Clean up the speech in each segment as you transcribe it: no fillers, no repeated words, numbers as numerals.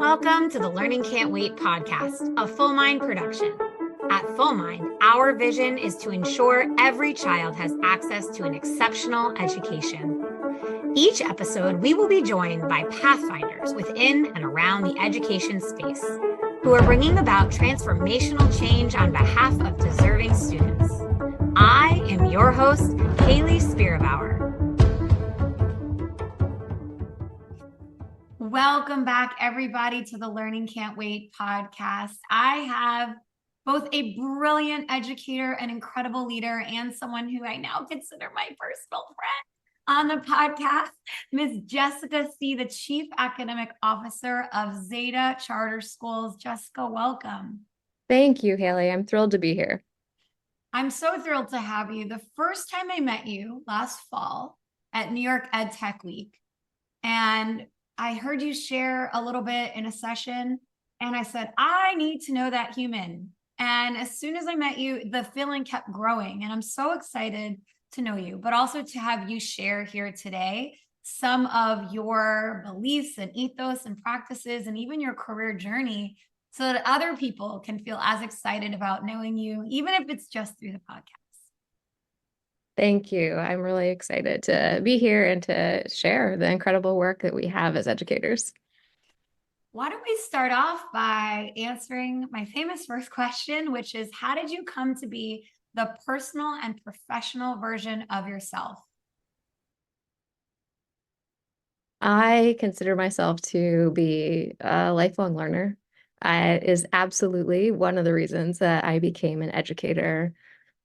Welcome to the Learning Can't Wait podcast, a Full Mind production. At Full Mind, our vision is to ensure every child has access to an exceptional education. Each episode, we will be joined by pathfinders within and around the education space who are bringing about transformational change on behalf of deserving students. I am your host, Hayley Spira-Bauer. Welcome back, everybody, to the Learning Can't Wait podcast. I have both a brilliant educator, an incredible leader, and someone who I now consider my personal friend on the podcast, Ms. Jessica Sie, the Chief Academic Officer of Zeta Charter Schools. Jessica, welcome. Thank you, Hayley. I'm thrilled to be here. I'm so thrilled to have you. The first time I met you last fall at New York Ed Tech Week, and I heard you share a little bit in a session, and I said, I need to know that human. And as soon as I met you, the feeling kept growing, and I'm so excited to know you, but also to have you share here today some of your beliefs and ethos and practices and even your career journey so that other people can feel as excited about knowing you, even if it's just through the podcast. Thank you. I'm really excited to be here and to share the incredible work that we have as educators. Why don't we start off by answering my famous first question, which is, how did you come to be the personal and professional version of yourself? I consider myself to be a lifelong learner. It is absolutely one of the reasons that I became an educator.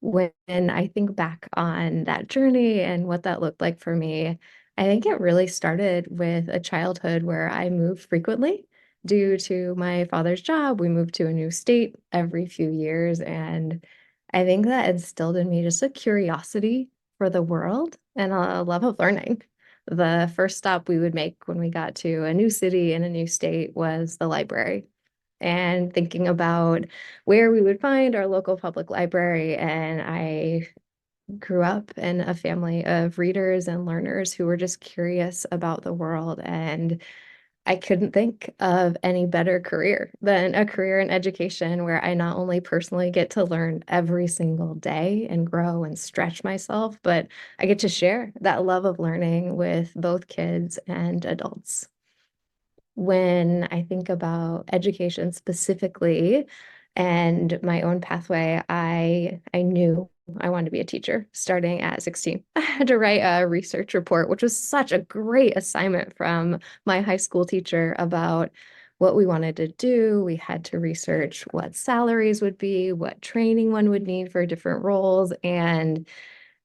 When I think back on that journey and what that looked like for me, I think it really started with a childhood where I moved frequently due to my father's job. We moved to a new state every few years, and I think that instilled in me just a curiosity for the world and a love of learning. The first stop we would make when we got to a new city in a new state was the library, and thinking about where we would find our local public library. And I grew up in a family of readers and learners who were just curious about the world. And I couldn't think of any better career than a career in education, where I not only personally get to learn every single day and grow and stretch myself, but I get to share that love of learning with both kids and adults. When I think about education specifically and my own pathway, I knew I wanted to be a teacher starting at 16. I had to write a research report, which was such a great assignment from my high school teacher about what we wanted to do. We had to research what salaries would be, what training one would need for different roles, and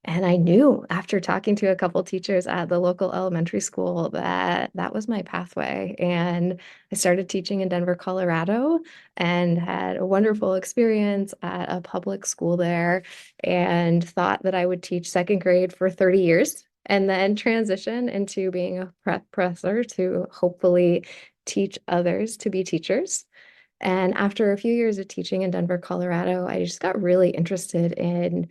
I knew after talking to a couple teachers at the local elementary school that that was my pathway. And I started teaching in Denver, Colorado, and had a wonderful experience at a public school there, and thought that I would teach second grade for 30 years and then transition into being a professor to hopefully teach others to be teachers. And after a few years of teaching in Denver, Colorado, I just got really interested in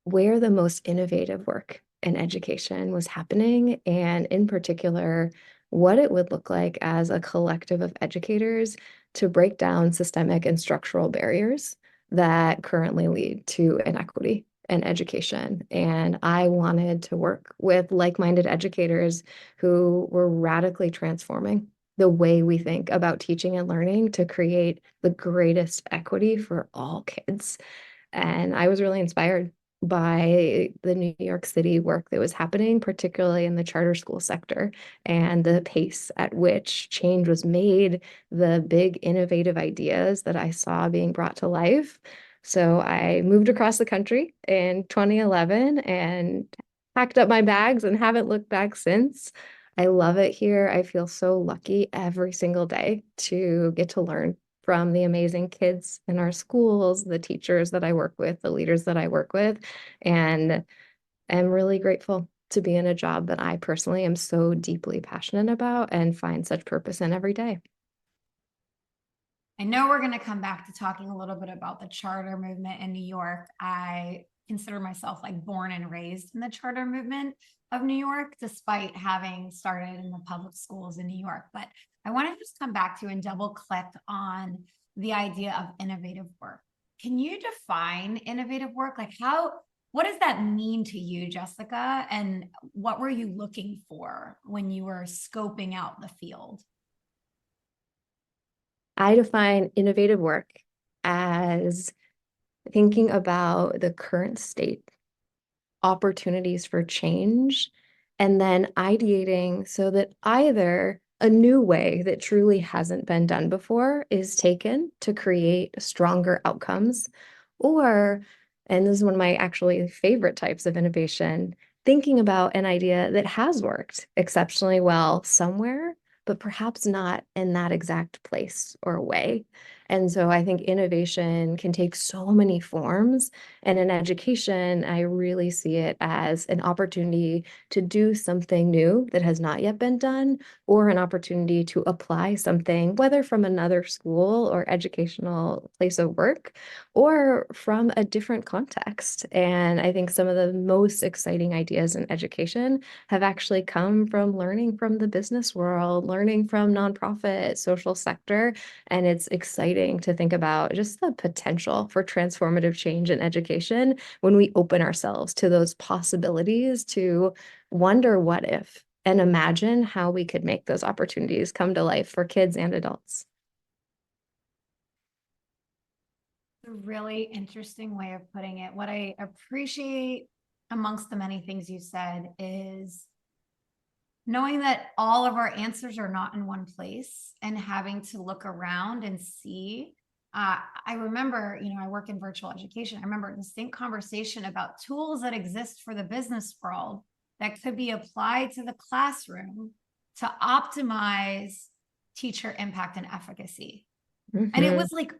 where the most innovative work in education was happening, and in particular, what it would look like as a collective of educators to break down systemic and structural barriers that currently lead to inequity in education. And I wanted to work with like-minded educators who were radically transforming the way we think about teaching and learning to create the greatest equity for all kids. And I was really inspired by the New York City work that was happening, particularly in the charter school sector, and the pace at which change was made, the big innovative ideas that I saw being brought to life. So I moved across the country in 2011 and packed up my bags and haven't looked back since. I love it here. I feel so lucky every single day to get to learn from the amazing kids in our schools, the teachers that I work with, the leaders that I work with, and I'm really grateful to be in a job that I personally am so deeply passionate about and find such purpose in every day. I know we're going to come back to talking a little bit about the charter movement in New York. I consider myself like born and raised in the charter movement of New York, despite having started in the public schools in New York. But I want to just come back to and double click on the idea of innovative work. Can you define innovative work? Like what does that mean to you, Jessica? And what were you looking for when you were scoping out the field? I define innovative work as thinking about the current state, opportunities for change, and then ideating so that either a new way that truly hasn't been done before is taken to create stronger outcomes, or, and this is one of my actually favorite types of innovation, thinking about an idea that has worked exceptionally well somewhere, but perhaps not in that exact place or way. And so I think innovation can take so many forms. And in education, I really see it as an opportunity to do something new that has not yet been done, or an opportunity to apply something, whether from another school or educational place of work, or from a different context. And I think some of the most exciting ideas in education have actually come from learning from the business world, learning from nonprofit, social sector. And it's exciting to think about just the potential for transformative change in education when we open ourselves to those possibilities to wonder what if and imagine how we could make those opportunities come to life for kids and adults. A really interesting way of putting it. What I appreciate amongst the many things you said is knowing that all of our answers are not in one place and having to look around and see. I remember, I work in virtual education. I remember a distinct conversation about tools that exist for the business world that could be applied to the classroom to optimize teacher impact and efficacy. And it was like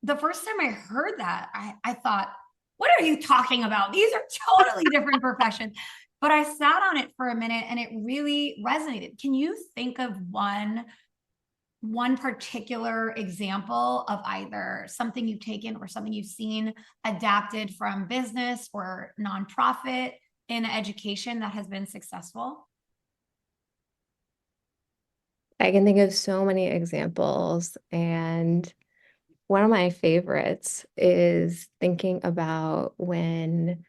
the first time I heard that, I thought, what are you talking about? These are totally different professions. But I sat on it for a minute and it really resonated. Can you think of one particular example of either something you've taken or something you've seen adapted from business or nonprofit in education that has been successful? I can think of so many examples, and one of my favorites is thinking about when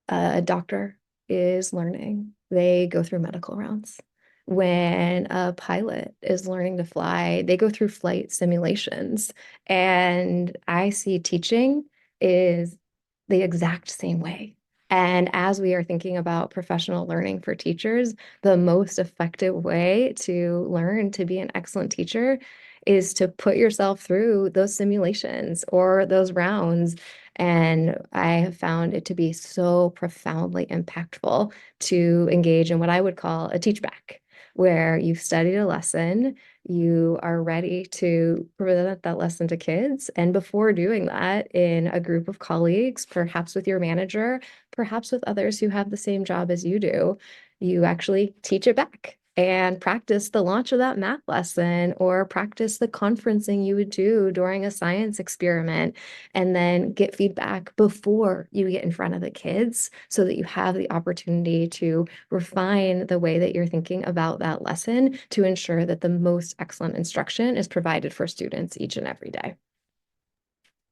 a doctor is learning, they go through medical rounds. When a pilot is learning to fly, they go through flight simulations. And I see teaching is the exact same way. And as we are thinking about professional learning for teachers, the most effective way to learn to be an excellent teacher is to put yourself through those simulations or those rounds. And I have found it to be so profoundly impactful to engage in what I would call a teach back, where you've studied a lesson, you are ready to present that lesson to kids. And before doing that in a group of colleagues, perhaps with your manager, perhaps with others who have the same job as you do, you actually teach it back and practice the launch of that math lesson, or practice the conferencing you would do during a science experiment, and then get feedback before you get in front of the kids so that you have the opportunity to refine the way that you're thinking about that lesson to ensure that the most excellent instruction is provided for students each and every day.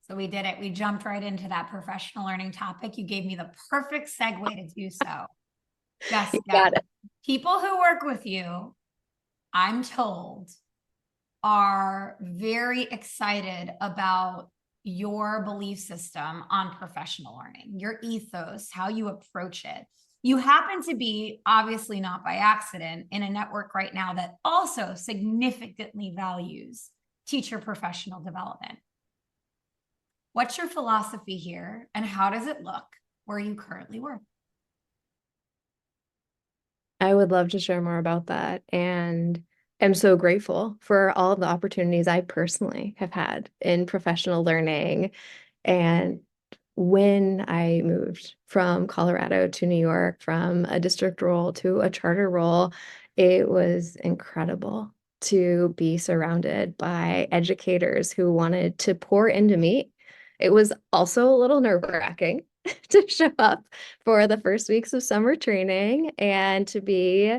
So we did it. We jumped right into that professional learning topic. You gave me the perfect segue to do so. You Jessica, got it. people who work with you, I'm told, are very excited about your belief system on professional learning, your ethos, how you approach it. You happen to be, obviously not by accident, in a network right now that also significantly values teacher professional development. What's your philosophy here, and how does it look where you currently work? I would love to share more about that. And I'm so grateful for all of the opportunities I personally have had in professional learning. And when I moved from Colorado to New York, from a district role to a charter role, it was incredible to be surrounded by educators who wanted to pour into me. It was also a little nerve-wracking to show up for the first weeks of summer training and to be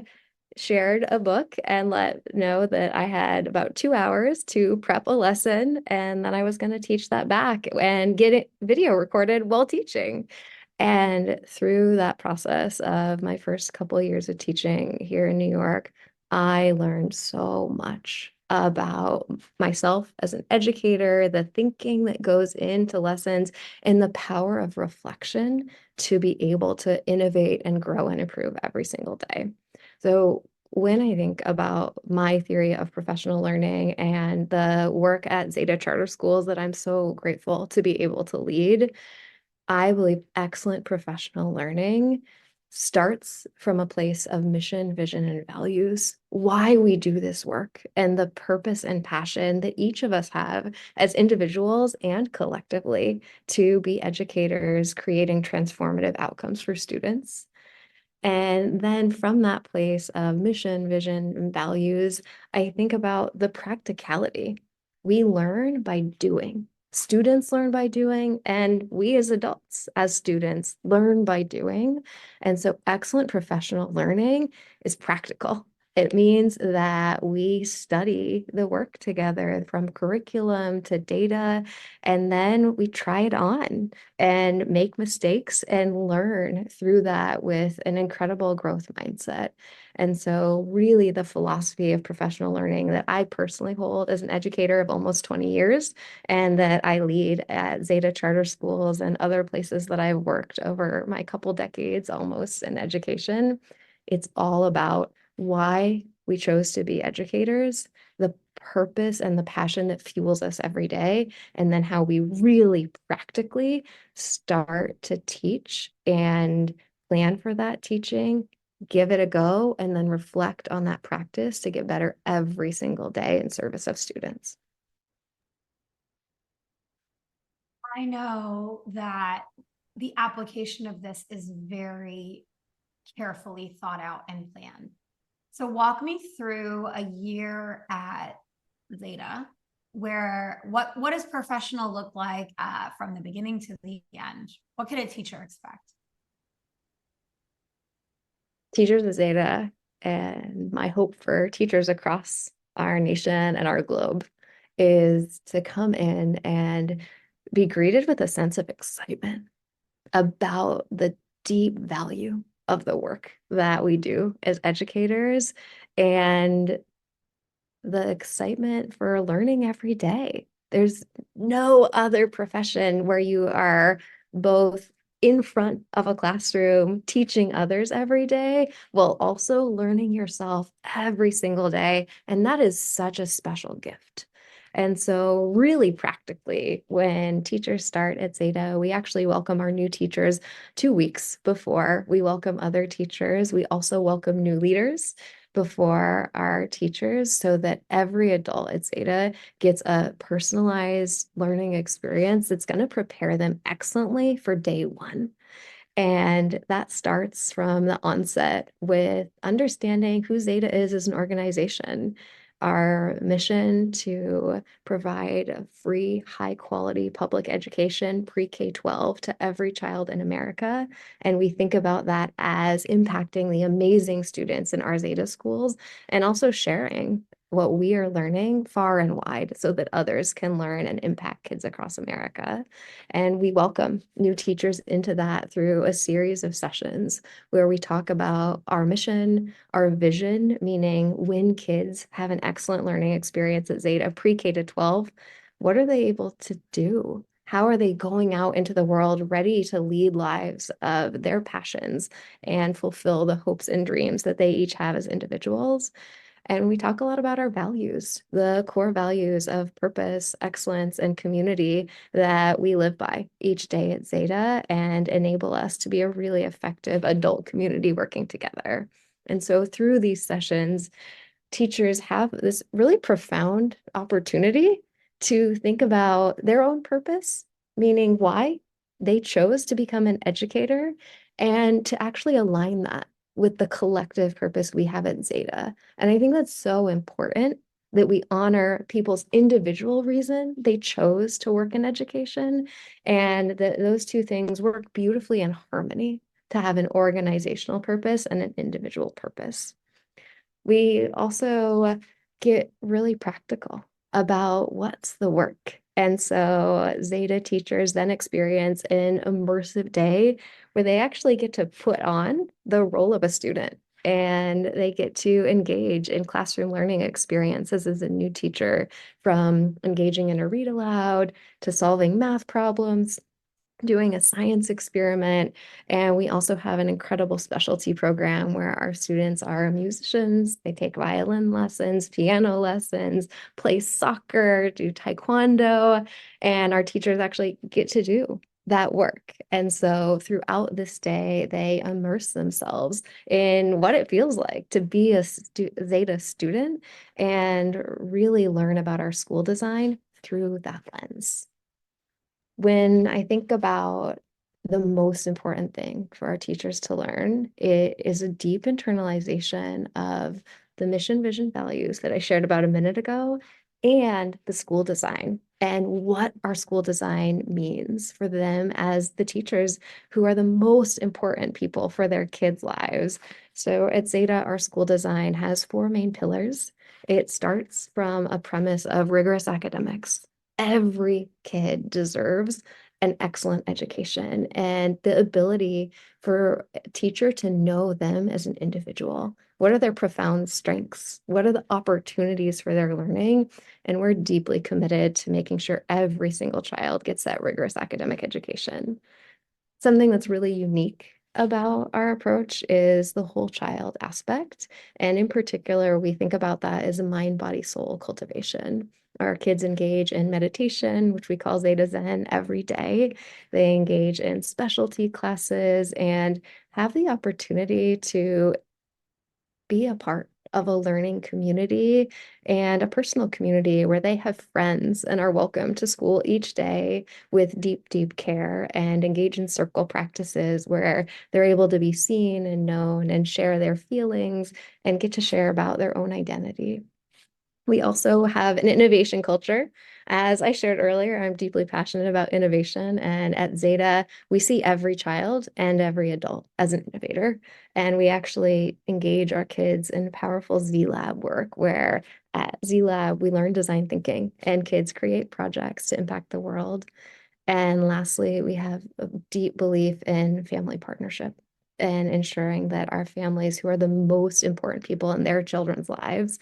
shared a book and let know that I had about 2 hours to prep a lesson and then I was going to teach that back and get it video recorded while teaching. And through that process of my first couple of years of teaching here in New York, I learned so much about myself as an educator, the thinking that goes into lessons, and the power of reflection to be able to innovate and grow and improve every single day. So when I think about my theory of professional learning and the work at Zeta Charter Schools that I'm so grateful to be able to lead, I believe excellent professional learning starts from a place of mission, vision, and values, why we do this work, and the purpose and passion that each of us have as individuals and collectively to be educators, creating transformative outcomes for students. And then from that place of mission, vision, and values, I think about the practicality. We learn by doing. Students learn by doing, and we as adults, as students, learn by doing. And so excellent professional learning is practical. It means that we study the work together from curriculum to data, and then we try it on and make mistakes and learn through that with an incredible growth mindset. And so, really, the philosophy of professional learning that I personally hold as an educator of almost 20 years and that I lead at Zeta Charter Schools and other places that I've worked over my couple decades almost in education, it's all about why we chose to be educators, the purpose and the passion that fuels us every day, and then how we really practically start to teach and plan for that teaching, give it a go, and then reflect on that practice to get better every single day in service of students. I know that the application of this is very carefully thought out and planned. So walk me through a year at Zeta, where what does professional look like from the beginning to the end? What could a teacher expect? Teachers at Zeta, and my hope for teachers across our nation and our globe is to come in and be greeted with a sense of excitement about the deep value of the work that we do as educators and the excitement for learning every day. There's no other profession where you are both in front of a classroom teaching others every day while also learning yourself every single day. And that is such a special gift. And so, really practically, when teachers start at Zeta, we actually welcome our new teachers 2 weeks before we welcome other teachers. We also welcome new leaders before our teachers so that every adult at Zeta gets a personalized learning experience that's going to prepare them excellently for day one. And that starts from the onset with understanding who Zeta is as an organization. Our mission to provide a free, high quality public education pre-K 12 to every child in America. And we think about that as impacting the amazing students in our Zeta schools and also sharing what we are learning far and wide so that others can learn and impact kids across America. And we welcome new teachers into that through a series of sessions where we talk about our mission, our vision, meaning when kids have an excellent learning experience at Zeta pre-K to 12, what are they able to do? How are they going out into the world ready to lead lives of their passions and fulfill the hopes and dreams that they each have as individuals? And we talk a lot about our values, the core values of purpose, excellence, and community that we live by each day at Zeta and enable us to be a really effective adult community working together. And so through these sessions, teachers have this really profound opportunity to think about their own purpose, meaning why they chose to become an educator, and to actually align that with the collective purpose we have at Zeta. And I think that's so important that we honor people's individual reason they chose to work in education, and that those two things work beautifully in harmony to have an organizational purpose and an individual purpose. We also get really practical about what's the work. And so Zeta teachers then experience an immersive day where they actually get to put on the role of a student, and they get to engage in classroom learning experiences as a new teacher, from engaging in a read aloud to solving math problems, doing a science experiment. And we also have an incredible specialty program where our students are musicians. They take violin lessons, piano lessons, play soccer, do taekwondo, and our teachers actually get to do that work. And so throughout this day, they immerse themselves in what it feels like to be a Zeta student and really learn about our school design through that lens. When I think about the most important thing for our teachers to learn, it is a deep internalization of the mission, vision, values that I shared about a minute ago, and the school design and what our school design means for them as the teachers who are the most important people for their kids' lives. So at Zeta, our school design has four main pillars. It starts from a premise of rigorous academics. Every kid deserves an excellent education, and the ability for a teacher to know them as an individual. What are their profound strengths? What are the opportunities for their learning? And we're deeply committed to making sure every single child gets that rigorous academic education. Something that's really unique about our approach is the whole child aspect. And in particular, we think about that as a mind, body, soul cultivation. Our kids engage in meditation, which we call Zeta Zen, every day. They engage in specialty classes and have the opportunity to be a part of a learning community and a personal community where they have friends and are welcome to school each day with deep, deep care, and engage in circle practices where they're able to be seen and known and share their feelings and get to share about their own identity. We also have an innovation culture. As I shared earlier, I'm deeply passionate about innovation. And at Zeta, we see every child and every adult as an innovator. And we actually engage our kids in powerful Z Lab work, where at Z Lab, we learn design thinking and kids create projects to impact the world. And lastly, we have a deep belief in family partnership and ensuring that our families, who are the most important people in their children's lives,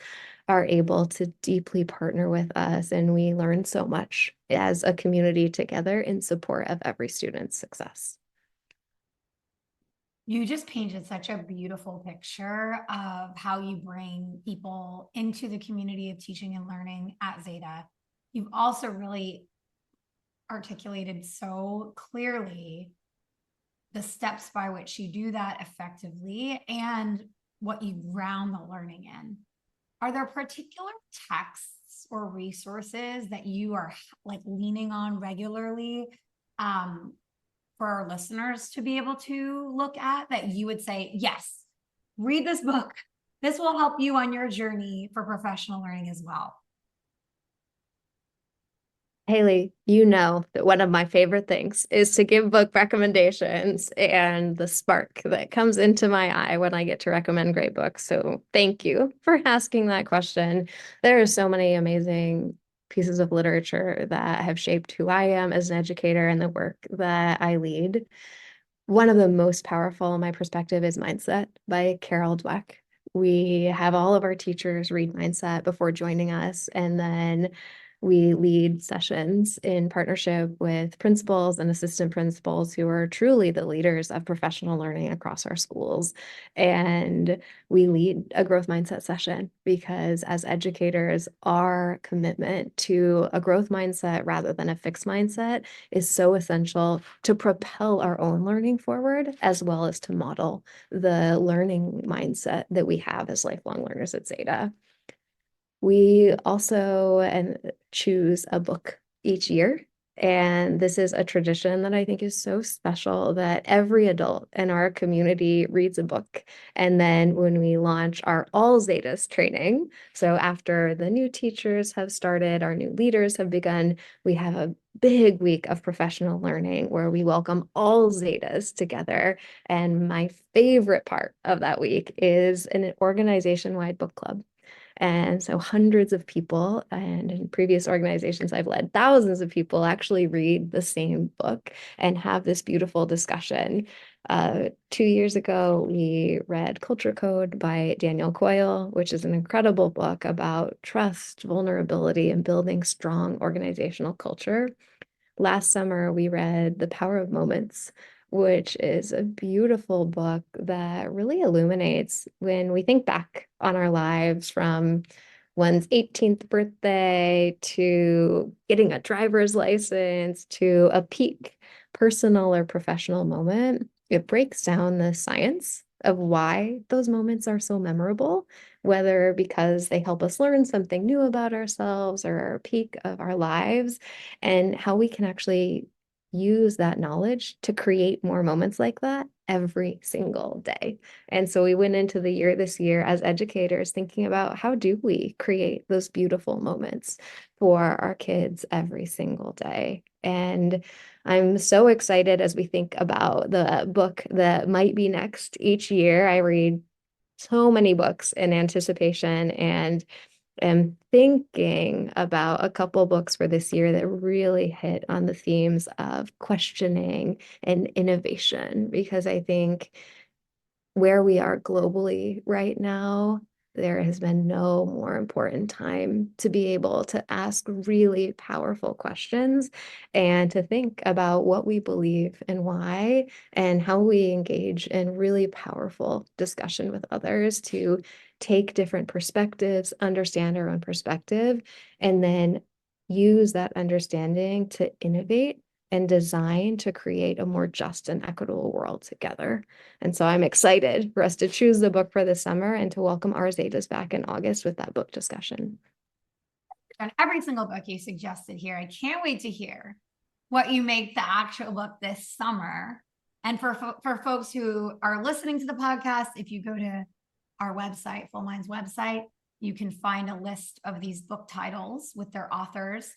are able to deeply partner with us. And we learn so much as a community together in support of every student's success. You just painted such a beautiful picture of how you bring people into the community of teaching and learning at Zeta. You've also really articulated so clearly the steps by which you do that effectively and what you ground the learning in. Are there particular texts or resources that you are like leaning on regularly for our listeners to be able to look at, that you would say, yes, read this book. This will help you on your journey for professional learning as well? Hayley, you know that one of my favorite things is to give book recommendations, and the spark that comes into my eye when I get to recommend great books. So thank you for asking that question. There are so many amazing pieces of literature that have shaped who I am as an educator and the work that I lead. One of the most powerful in my perspective is Mindset by Carol Dweck. We have all of our teachers read Mindset before joining us, and then we lead sessions in partnership with principals and assistant principals who are truly the leaders of professional learning across our schools. And we lead a growth mindset session because, as educators, our commitment to a growth mindset rather than a fixed mindset is so essential to propel our own learning forward, as well as to model the learning mindset that we have as lifelong learners at Zeta. We also choose a book each year And this is a tradition that I think is so special that every adult in our community reads a book. And then when we launch our All Zetas training, so after the new teachers have started, our new leaders have begun, we have a big week of professional learning where we welcome all Zetas together. And my favorite part of that week is an organization-wide book club. And so hundreds of people, and in previous organizations I've led, thousands of people actually read the same book and have this beautiful discussion. 2 years ago, we read Culture Code by Daniel Coyle, which is an incredible book about trust, vulnerability, and building strong organizational culture. Last summer, we read The Power of Moments, which is a beautiful book that really illuminates when we think back on our lives from one's 18th birthday to getting a driver's license to a peak personal or professional moment. It breaks down the science of why those moments are so memorable, whether because they help us learn something new about ourselves or our peak of our lives, and how we can actually use that knowledge to create more moments like that every single day. And so we went into the year this year as educators thinking about how do we create those beautiful moments for our kids every single day. And I'm so excited as we think about the book that might be next each year. I read so many books in anticipation and am thinking about a couple books for this year that really hit on the themes of questioning and innovation, because I think where we are globally right now, there has been no more important time to be able to ask really powerful questions and to think about what we believe and why, and how we engage in really powerful discussion with others to take different perspectives, understand our own perspective, and then use that understanding to innovate and design to create a more just and equitable world together. And so I'm excited for us to choose the book for the summer and to welcome our Zetas back in August with that book discussion. On every single book you suggested here. I can't wait to hear what you make the actual book this summer. And for folks who are listening to the podcast, if you go to our website, Full Mind's website, you can find a list of these book titles with their authors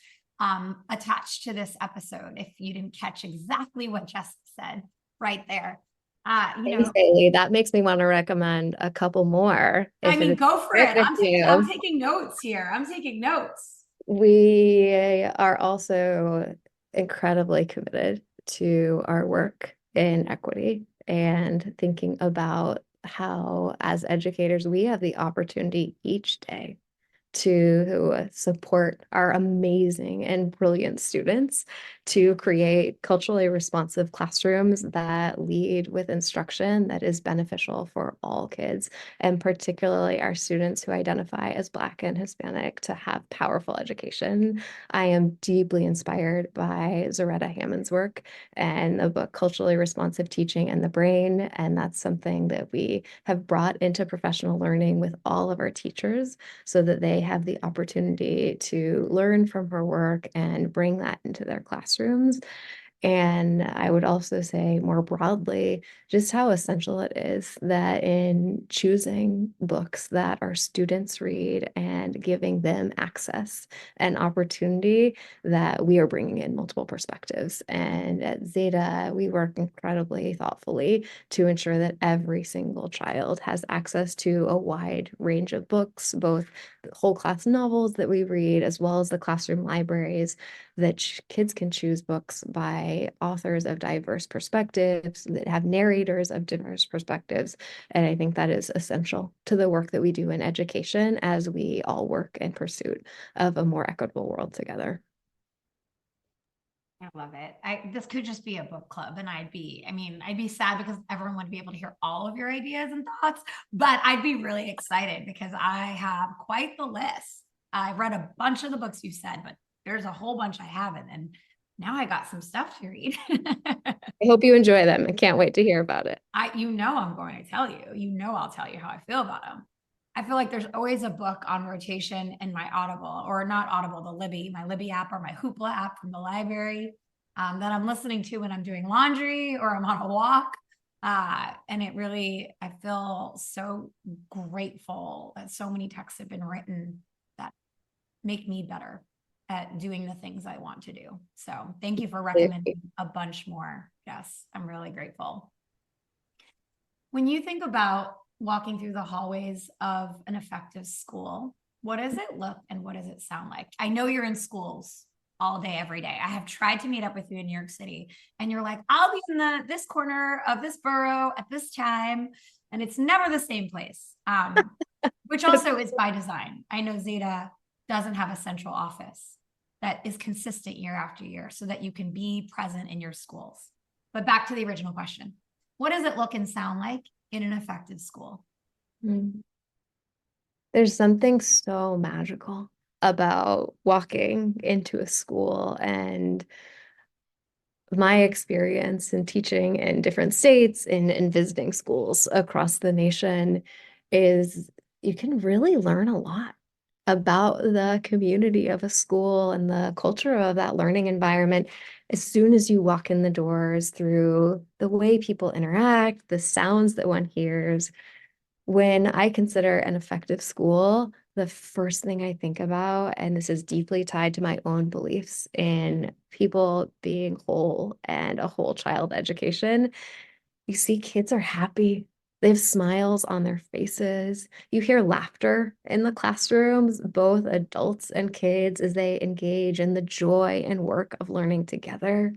attached to this episode. If you didn't catch exactly what Jessica said right there. Thanks, Hayley. That makes me want to recommend a couple more. I If it mean, is go for okay it. with I'm you. taking notes here. I'm taking notes. We are also incredibly committed to our work in equity and thinking about how, as educators, we have the opportunity each day to support our amazing and brilliant students to create culturally responsive classrooms that lead with instruction that is beneficial for all kids, and particularly our students who identify as Black and Hispanic to have powerful education. I am deeply inspired by Zaretta Hammond's work and the book Culturally Responsive Teaching and the Brain, and that's something that we have brought into professional learning with all of our teachers so that they have the opportunity to learn from her work and bring that into their classrooms. And I would also say more broadly, just how essential it is that in choosing books that our students read and giving them access and opportunity, that we are bringing in multiple perspectives. And at Zeta, we work incredibly thoughtfully to ensure that every single child has access to a wide range of books, both the whole class novels that we read, as well as the classroom libraries, that kids can choose books by authors of diverse perspectives, that have narrators of diverse perspectives. And I think that is essential to the work that we do in education as we all work in pursuit of a more equitable world together. I love it. This could just be a book club, and I'd be sad because everyone would be able to hear all of your ideas and thoughts, but I'd be really excited because I have quite the list. I've read a bunch of the books you said, but there's a whole bunch I haven't, and now I got some stuff to read. I hope you enjoy them. I can't wait to hear about it. I'm going to tell you. I'll tell you how I feel about them. I feel like there's always a book on rotation in my Audible, or not Audible, the Libby, my Libby app or my Hoopla app from the library, that I'm listening to when I'm doing laundry or I'm on a walk. And it really, I feel so grateful that so many texts have been written that make me better at doing the things I want to do. So thank you for recommending a bunch more. Yes, I'm really grateful. When you think about walking through the hallways of an effective school, what does it look and what does it sound like? I know you're in schools all day, every day. I have tried to meet up with you in New York City, and you're like, I'll be in this corner of this borough at this time, and it's never the same place, which also is by design. I know Zeta doesn't have a central office that is consistent year after year so that you can be present in your schools. But back to the original question. What does it look and sound like in an effective school? There's something so magical about walking into a school, and my experience in teaching in different states and visiting schools across the nation is you can really learn a lot about the community of a school and the culture of that learning environment as soon as you walk in the doors, through the way people interact, the sounds that one hears. When I consider an effective school, the first thing I think about, and this is deeply tied to my own beliefs in people being whole and a whole child education, you see kids are happy. They have smiles on their faces. You hear laughter in the classrooms, both adults and kids, as they engage in the joy and work of learning together.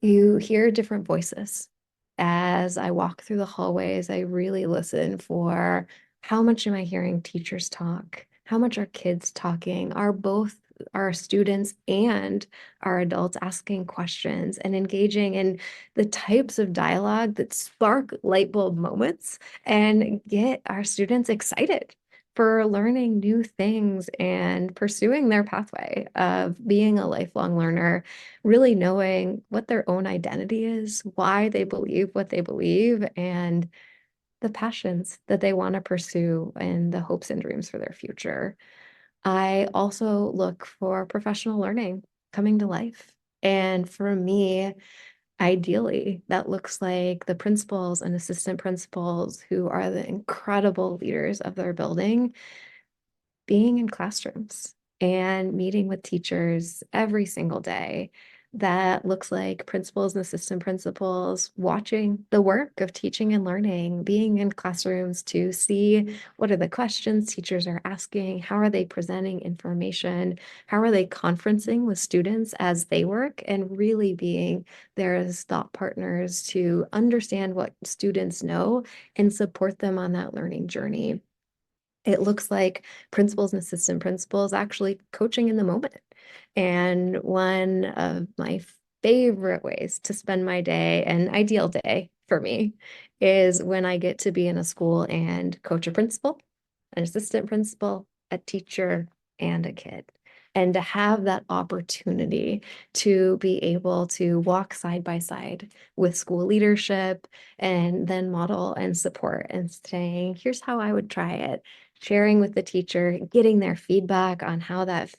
You hear different voices. As I walk through the hallways, I really listen for how much am I hearing teachers talk? How much are kids talking? Are both our students and our adults asking questions and engaging in the types of dialogue that spark light bulb moments and get our students excited for learning new things and pursuing their pathway of being a lifelong learner, really knowing what their own identity is, why they believe what they believe, and the passions that they want to pursue and the hopes and dreams for their future. I also look for professional learning coming to life. And for me, ideally, that looks like the principals and assistant principals who are the incredible leaders of their building being in classrooms and meeting with teachers every single day. That looks like principals and assistant principals watching the work of teaching and learning, being in classrooms to see what are the questions teachers are asking, how are they presenting information, how are they conferencing with students as they work, and really being there as thought partners to understand what students know and support them on that learning journey. It looks like principals and assistant principals actually coaching in the moment. And one of my favorite ways to spend my day, an ideal day for me, is when I get to be in a school and coach a principal, an assistant principal, a teacher, and a kid. And to have that opportunity to be able to walk side by side with school leadership and then model and support and saying, here's how I would try it, sharing with the teacher, getting their feedback on how that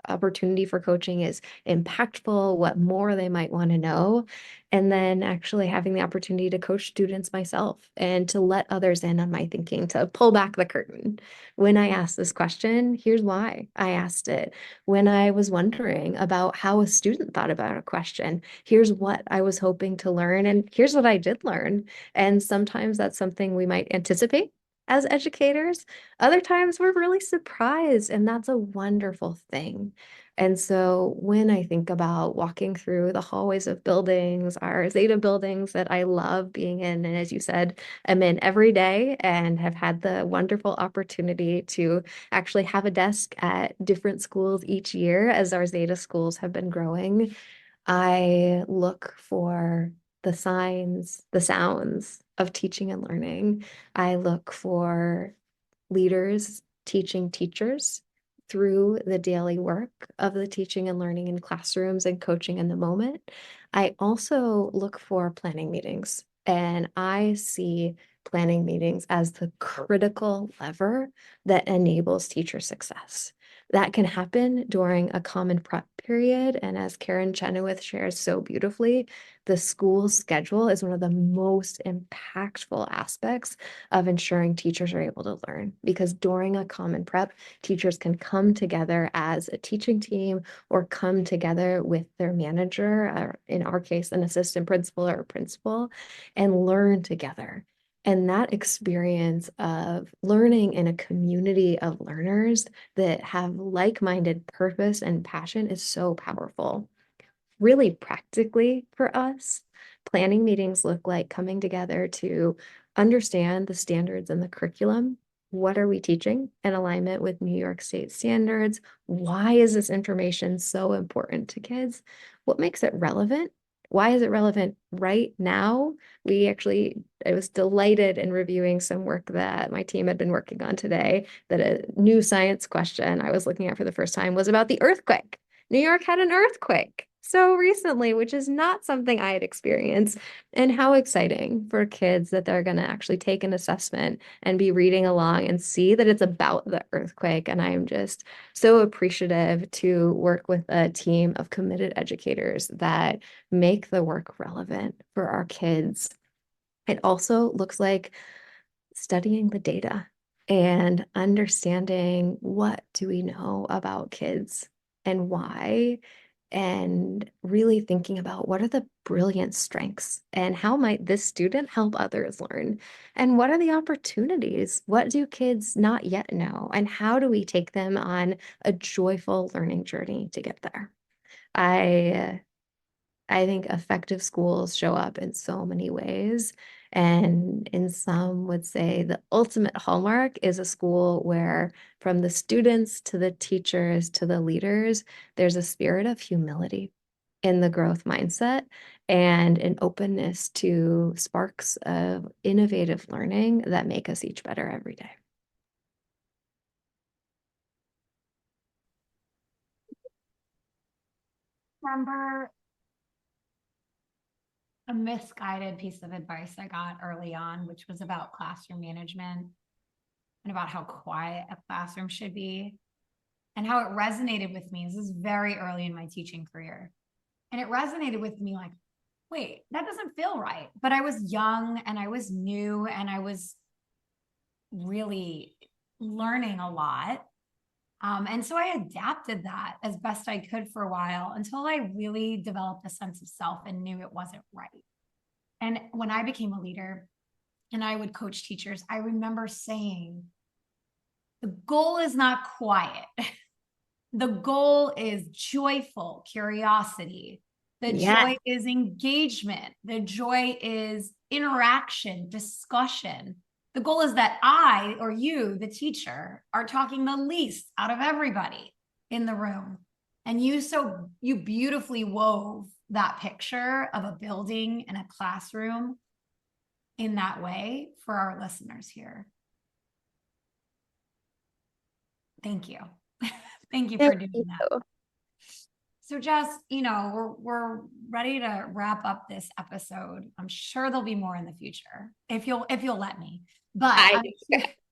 opportunity for coaching is impactful, what more they might want to know, and then actually having the opportunity to coach students myself and to let others in on my thinking, to pull back the curtain. When I asked this question, here's why I asked it. When I was wondering about how a student thought about a question, here's what I was hoping to learn, and here's what I did learn. And sometimes that's something we might anticipate as educators. Other times we're really surprised, and that's a wonderful thing. And so when I think about walking through the hallways of buildings, our Zeta buildings that I love being in, and as you said, I'm in every day and have had the wonderful opportunity to actually have a desk at different schools each year as our Zeta schools have been growing, I look for the signs, the sounds of teaching and learning. I look for leaders teaching teachers through the daily work of the teaching and learning in classrooms and coaching in the moment. I also look for planning meetings, and I see planning meetings as the critical lever that enables teacher success. That can happen during a common prep period. And as Karen Chenoweth shares so beautifully, the school schedule is one of the most impactful aspects of ensuring teachers are able to learn. Because during a common prep, teachers can come together as a teaching team or come together with their manager, or in our case, an assistant principal or a principal, and learn together. And that experience of learning in a community of learners that have like-minded purpose and passion is so powerful. Really practically for us, planning meetings look like coming together to understand the standards and the curriculum. What are we teaching in alignment with New York State standards? Why is this information so important to kids? What makes it relevant? Why is it relevant right now? I was delighted in reviewing some work that my team had been working on today, that a new science question I was looking at for the first time was about the earthquake. New York had an earthquake so recently, which is not something I had experienced. And how exciting for kids that they're going to actually take an assessment and be reading along and see that it's about the earthquake. And I'm just so appreciative to work with a team of committed educators that make the work relevant for our kids. It also looks like studying the data and understanding what do we know about kids and why, and really thinking about what are the brilliant strengths and how might this student help others learn, and what are the opportunities, what do kids not yet know, and how do we take them on a joyful learning journey to get there. I think effective schools show up in so many ways. And in some would say the ultimate hallmark is a school where, from the students to the teachers to the leaders, there's a spirit of humility in the growth mindset and an openness to sparks of innovative learning that make us each better every day. Remember a misguided piece of advice I got early on, which was about classroom management and about how quiet a classroom should be and how it resonated with me. This is very early in my teaching career. And it resonated with me like, wait, that doesn't feel right. But I was young and I was new and I was really learning a lot. And so I adapted that as best I could for a while until I really developed a sense of self and knew it wasn't right. And when I became a leader and I would coach teachers, I remember saying, the goal is not quiet. The goal is joyful curiosity. The Yeah. joy is engagement. The joy is interaction, discussion. The goal is that I or you, the teacher, are talking the least out of everybody in the room. And you beautifully wove that picture of a building and a classroom in that way for our listeners here. Thank you. Thank you for Thank doing that. you. So Jess, we're ready to wrap up this episode. I'm sure there'll be more in the future if you'll let me. But I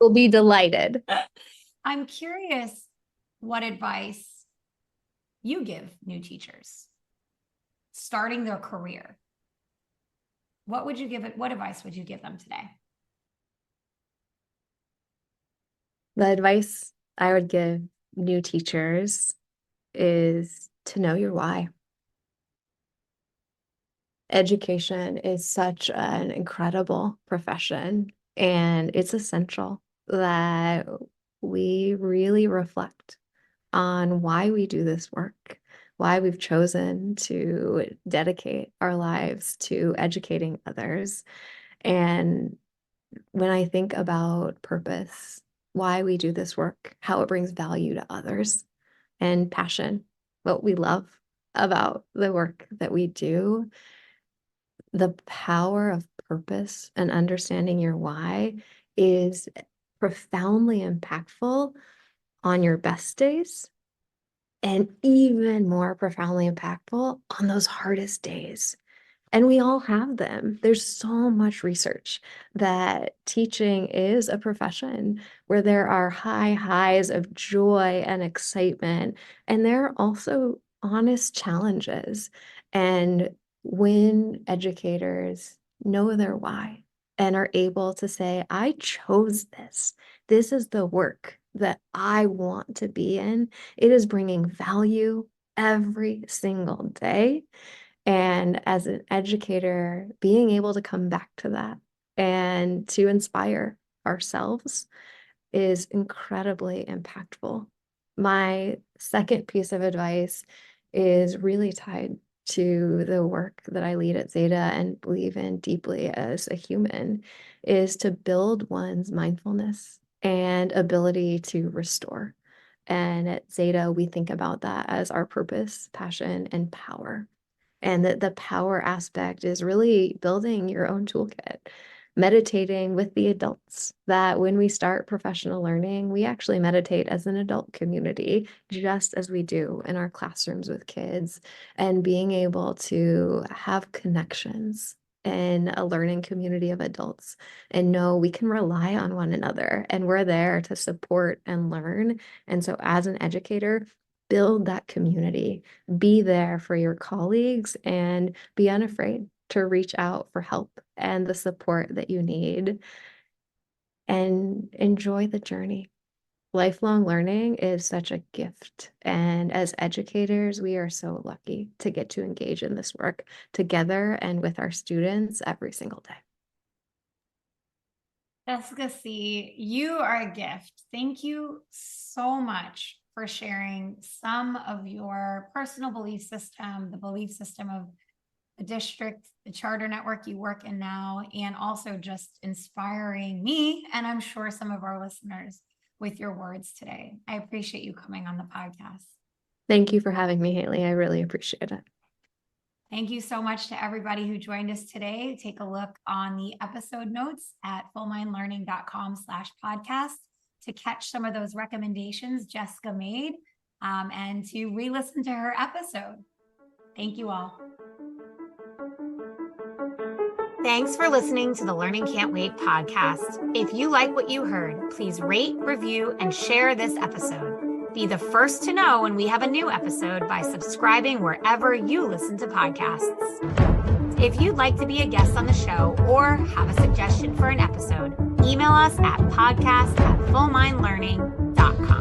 will be delighted. I'm curious what advice you give new teachers starting their career. What advice would you give them today? The advice I would give new teachers is to know your why. Education is such an incredible profession, and it's essential that we really reflect on why we do this work, why we've chosen to dedicate our lives to educating others. And when I think about purpose, why we do this work, how it brings value to others, and passion, what we love about the work that we do, the power of purpose and understanding your why is profoundly impactful on your best days and even more profoundly impactful on those hardest days. And we all have them. There's so much research that teaching is a profession where there are high highs of joy and excitement, and there are also honest challenges. And when educators know their why and are able to say, I chose this, this is the work that I want to be in, it is bringing value every single day. And as an educator, being able to come back to that and to inspire ourselves is incredibly impactful. My second piece of advice is really tied to the work that I lead at Zeta and believe in deeply as a human, is to build one's mindfulness and ability to restore. And at Zeta, we think about that as our purpose, passion, and power. And that the power aspect is really building your own toolkit, meditating with the adults. That when we start professional learning, we actually meditate as an adult community, just as we do in our classrooms with kids, and being able to have connections in a learning community of adults and know we can rely on one another and we're there to support and learn. And so, as an educator, build that community, be there for your colleagues, and be unafraid to reach out for help and the support that you need, and enjoy the journey. Lifelong learning is such a gift. And as educators, we are so lucky to get to engage in this work together and with our students every single day. Jessica Sie, you are a gift. Thank you so much for sharing some of your personal belief system, the belief system of the district, the charter network you work in now, and also just inspiring me, and I'm sure some of our listeners, with your words today. I appreciate you coming on the podcast. Thank you for having me, Hayley. I really appreciate it. Thank you so much to everybody who joined us today. Take a look on the episode notes at fullmindlearning.com/podcast to catch some of those recommendations Jessica made, and to re-listen to her episode. Thank you all. Thanks for listening to the Learning Can't Wait podcast. If you like what you heard, please rate, review, and share this episode. Be the first to know when we have a new episode by subscribing wherever you listen to podcasts. If you'd like to be a guest on the show or have a suggestion for an episode, email us at podcast@fullmindlearning.com.